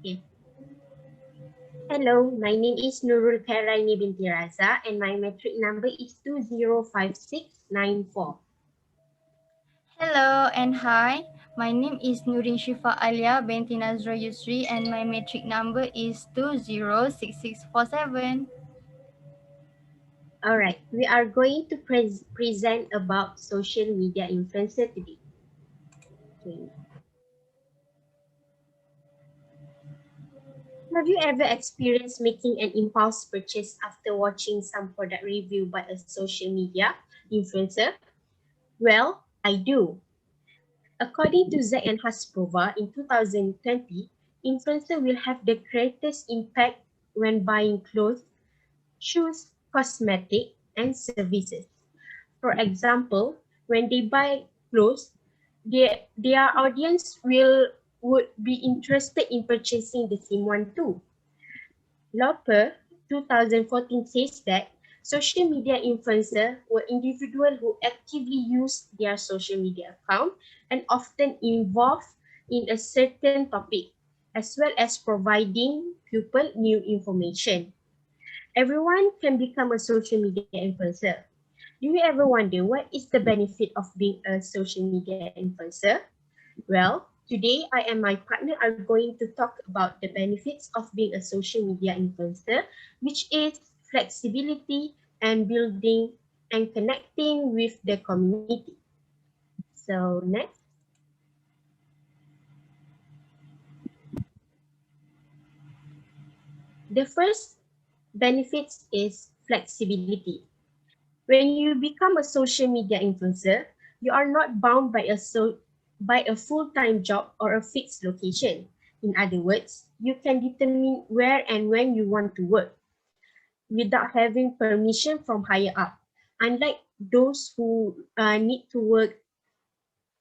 Okay. Hello, my name is Nurul Khairaini binti Raza and my metric number is 205694. Hello and hi. My name is Nurin Shifa Alia binti Nazra Yusri and my metric number is 206647. All right, we are going to present about social media influencer today. Okay. Have you ever experienced making an impulse purchase after watching some product review by a social media influencer? Well, I do. According to Zack and Hasprova in 2020, influencer will have the greatest impact when buying clothes, shoes, cosmetic, and services. For example, when they buy clothes, their audience would be interested in purchasing the same one too. Lauper 2014 says that social media influencers were individuals who actively use their social media account and often involved in a certain topic, as well as providing people new information. Everyone can become a social media influencer. Do you ever wonder what is the benefit of being a social media influencer? Well, today I and my partner are going to talk about the benefits of being a social media influencer, which is flexibility and building and connecting with the community. So next, the first benefits is flexibility. When you become a social media influencer, you are not bound by a full-time job or a fixed location. In other words, you can determine where and when you want to work without having permission from higher up. Unlike those who need to work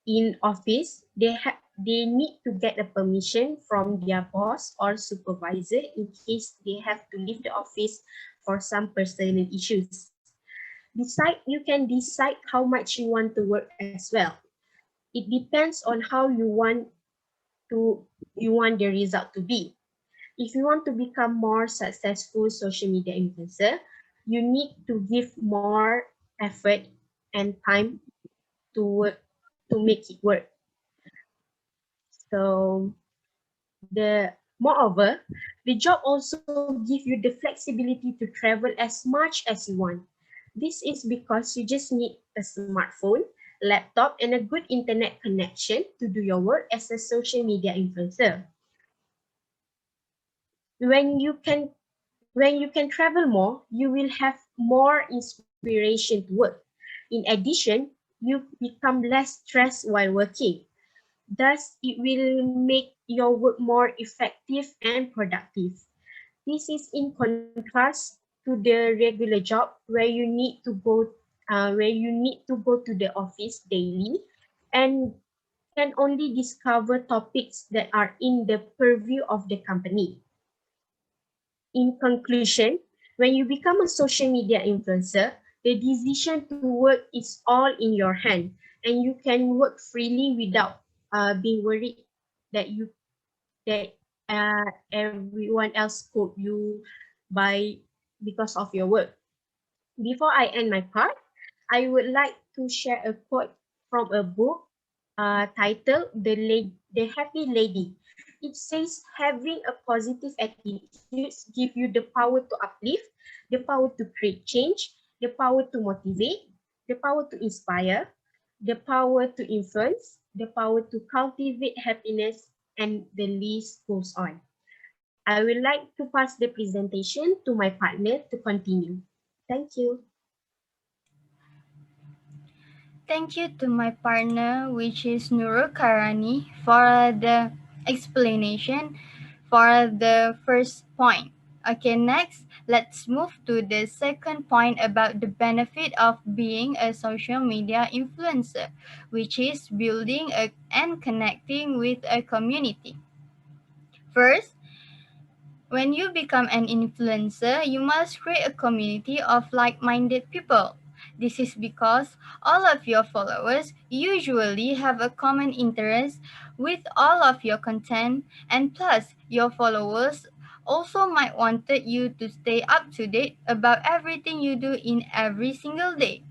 in office, they need to get a permission from their boss or supervisor in case they have to leave the office for some personal issues. You can decide how much you want to work as well. It depends on how to you want the result to be. If you want to become more successful social media influencer, you need to give more effort and time to work to make it work. So moreover, the job also gives you the flexibility to travel as much as you want. This is because you just need a smartphone, laptop, and a good internet connection to do your work as a social media influencer. When you can when you can travel more, you will have more inspiration to work. In addition, you become less stressed while working. Thus, it will make your work more effective and productive. This is in contrast to the regular job where you need to go to the office daily and can only discover topics that are in the purview of the company. In conclusion, when you become a social media influencer, the decision to work is all in your hand, and you can work freely without being worried that everyone else quote you by because of your work. Before I end my part, I would like to share a quote from a book titled The Happy Lady. It says, having a positive attitude gives you the power to uplift, the power to create change, the power to motivate, the power to inspire, the power to influence, the power to cultivate happiness, and the list goes on. I would like to pass the presentation to my partner to continue. Thank you. Thank you to my partner, which is Nurul Karani, for the explanation for the first point. Okay, next, let's move to the second point about the benefit of being a social media influencer, which is building and connecting with a community. First, when you become an influencer, you must create a community of like minded people. This is because all of your followers usually have a common interest with all of your content, and plus your followers also might wanted you to stay up to date about everything you do in every single day.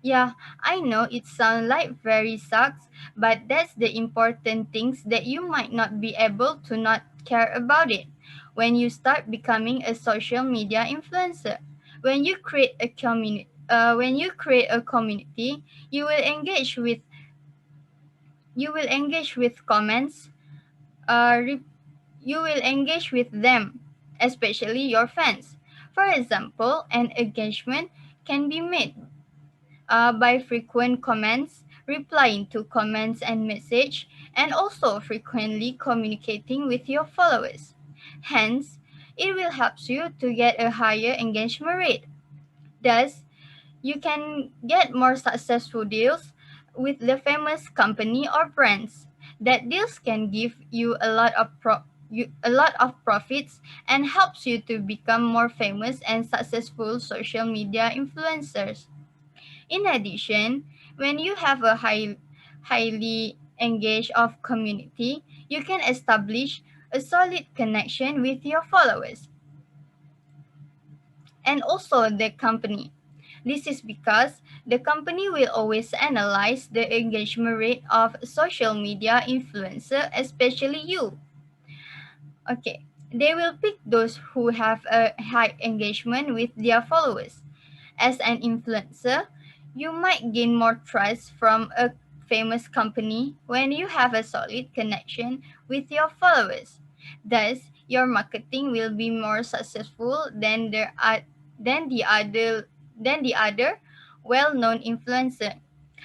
Yeah, I know it sounds like very sucks, but that's the important things that you might not be able to not care about it. When you start becoming a social media influencer, when you create a community, you will engage with comments. Uh, re- you will engage with them, especially your fans. For example, an engagement can be made by frequent comments, replying to comments and message, and also frequently communicating with your followers. Hence, it will help you to get a higher engagement rate. Thus, you can get more successful deals with the famous company or brands. That deals can give you a lot of profits and helps you to become more famous and successful social media influencers. In addition, when you have a highly engaged of community, you can establish a solid connection with your followers and also the company. This is because the company will always analyze the engagement rate of social media influencer, especially you. Okay, they will pick those who have a high engagement with their followers. As an influencer, you might gain more trust from a famous company when you have a solid connection with your followers. Thus, your marketing will be more successful than the other than the other well-known influencer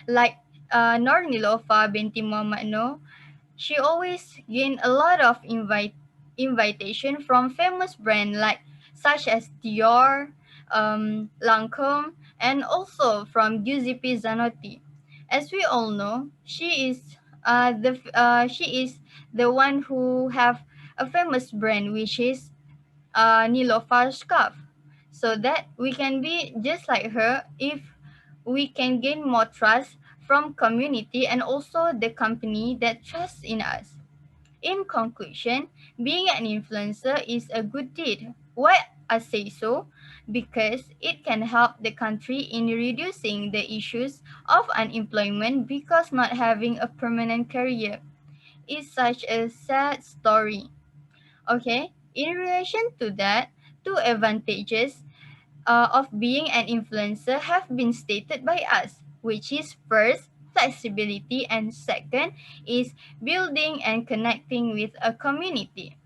like Nornilofa binti Muhammad No. She always gained a lot of invitation from famous brands like such as Dior, Lancome, and also from Giuseppe Zanotti. As we all know, she is the one who have a famous brand which is Nilofer scarf, so that we can be just like her if we can gain more trust from community and also the company that trusts in us. In conclusion, being an influencer is a good deed. Why I say so? Because it can help the country in reducing the issues of unemployment because not having a permanent career is such a sad story. Okay, in relation to that, two advantages of being an influencer have been stated by us, which is first, flexibility, and second is building and connecting with a community.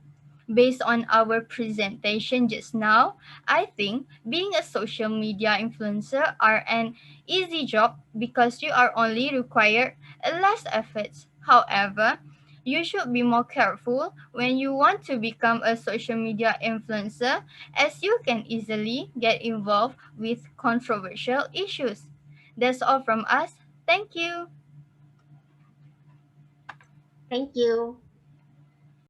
Based on our presentation just now, I think being a social media influencer are an easy job because you are only required less efforts. However, you should be more careful when you want to become a social media influencer as you can easily get involved with controversial issues. That's all from us. Thank you. Thank you.